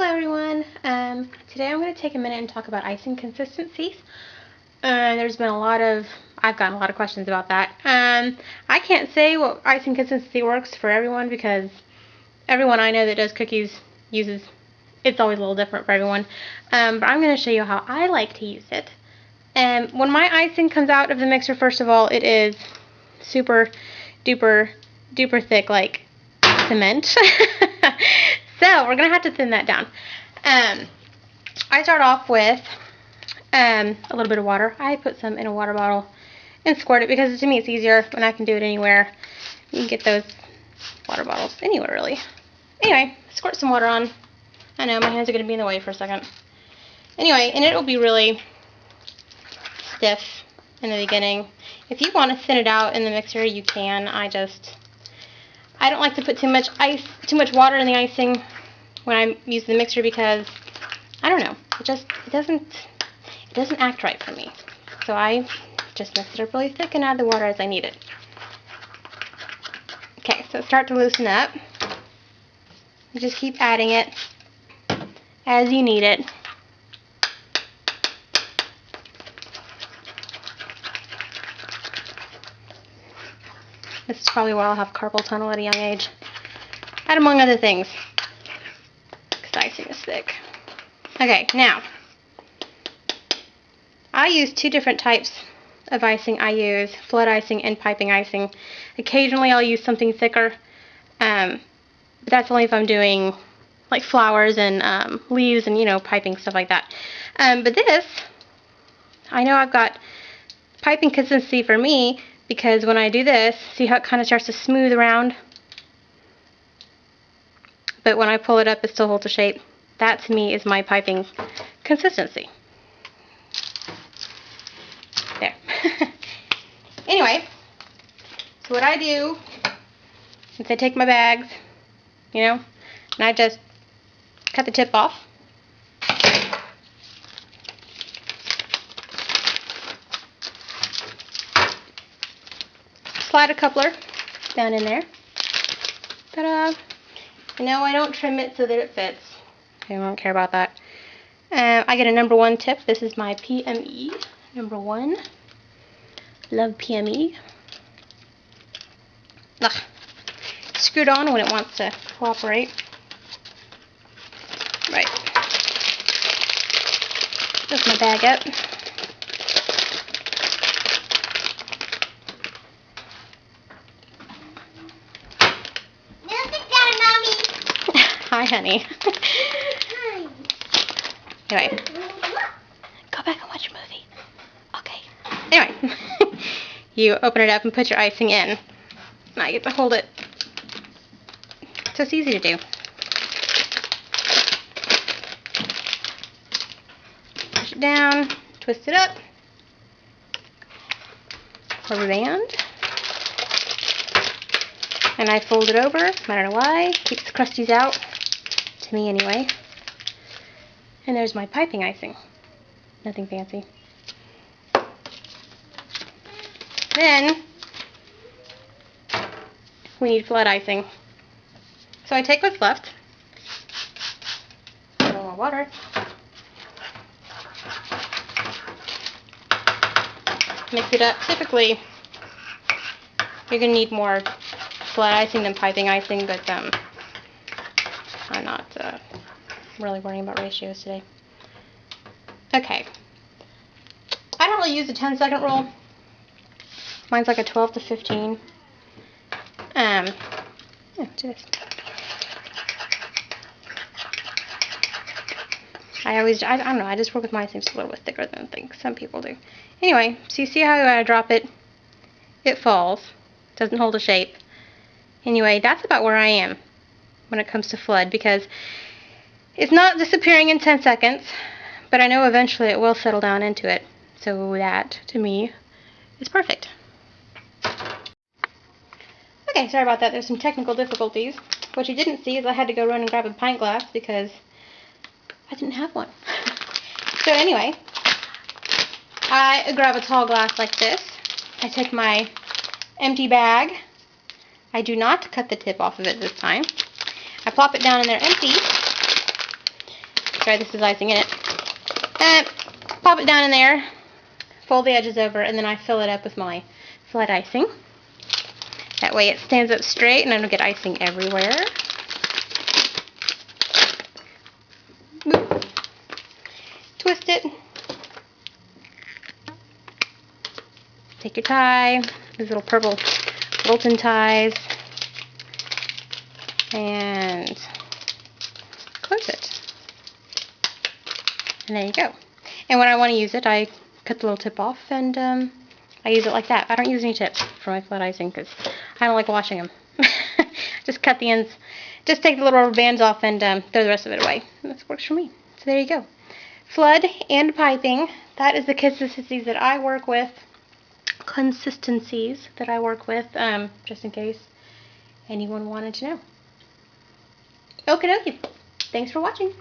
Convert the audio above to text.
Hello everyone. Today I'm going to take a minute and talk about icing consistencies. I've gotten a lot of questions about that. I can't say what icing consistency works for everyone because everyone I know that does cookies it's always a little different for everyone. But I'm going to show you how I like to use it. When my icing comes out of the mixer, first of all, it is super duper thick like cement. So we're going to have to thin that down. I start off with a little bit of water. I put some in a water bottle and squirt it because to me it's easier when I can do it anywhere. You can get those water bottles anywhere really. Anyway, squirt some water on. I know my hands are going to be in the way for a second. Anyway, and it will be really stiff in the beginning. If you want to thin it out in the mixer, you can. I don't like to put too much water in the icing when I use the mixer because I don't know, it doesn't act right for me. So I just mix it up really thick and add the water as I need it. Okay, so start to loosen up. You just keep adding it as you need it. This is probably why I'll have carpal tunnel at a young age. And among other things. Because icing is thick. Okay, now. I use two different types of icing. I use flood icing and piping icing. Occasionally I'll use something thicker. But that's only if I'm doing like flowers and leaves and, piping, stuff like that. But this, I know I've got piping consistency for me. Because when I do this, see how it kind of starts to smooth around? But when I pull it up, it still holds a shape. That to me is my piping consistency. There. Anyway, so what I do is I take my bags, and I just cut the tip off. Slide a coupler down in there. Ta-da! No, I don't trim it so that it fits. I don't care about that. I get a number 1 tip. This is my PME. Number 1. Love PME. Ugh. Screwed on when it wants to cooperate. Right. Lift my bag up. Hi, honey. Hi. Anyway. Go back and watch your movie. Okay. Anyway. You open it up and put your icing in. Now you get to hold it. So it's easy to do. Push it down. Twist it up. Rubber band. And I fold it over. I don't know why. Keeps the crusties out. To me anyway. And there's my piping icing. Nothing fancy. Then we need flood icing. So I take what's left. A little more water. Mix it up. Typically you're going to need more flood icing than piping icing, but I'm not really worrying about ratios today. Okay. I don't really use the 10-second rule. Mine's like a 12 to 15. Yeah, do this. I don't know, I just work with mine. Seems a little bit thicker than I think some people do. Anyway, so you see how I drop it? It falls. Doesn't hold a shape. Anyway, that's about where I am when it comes to flood because it's not disappearing in 10 seconds, but I know eventually it will settle down into it. So that, to me, is perfect. Okay, sorry about that. There's some technical difficulties. What you didn't see is I had to go run and grab a pint glass because I didn't have one. So anyway, I grab a tall glass like this. I take my empty bag. I do not cut the tip off of it this time. I plop it down in there empty. Sorry, this is icing in it. And pop it down in there, fold the edges over, and then I fill it up with my flat icing. That way it stands up straight and I don't get icing everywhere. Boop. Twist it. Take your tie, these little purple Wilton ties, and close it. And there you go. And when I want to use it, I cut the little tip off and I use it like that. I don't use any tips for my flat icing because I don't like washing them. Just cut the ends, just take the little rubber bands off and throw the rest of it away. And this works for me. So there you go. Flood and piping. That is the consistencies that I work with. Just in case anyone wanted to know. Okie dokie. Thanks for watching.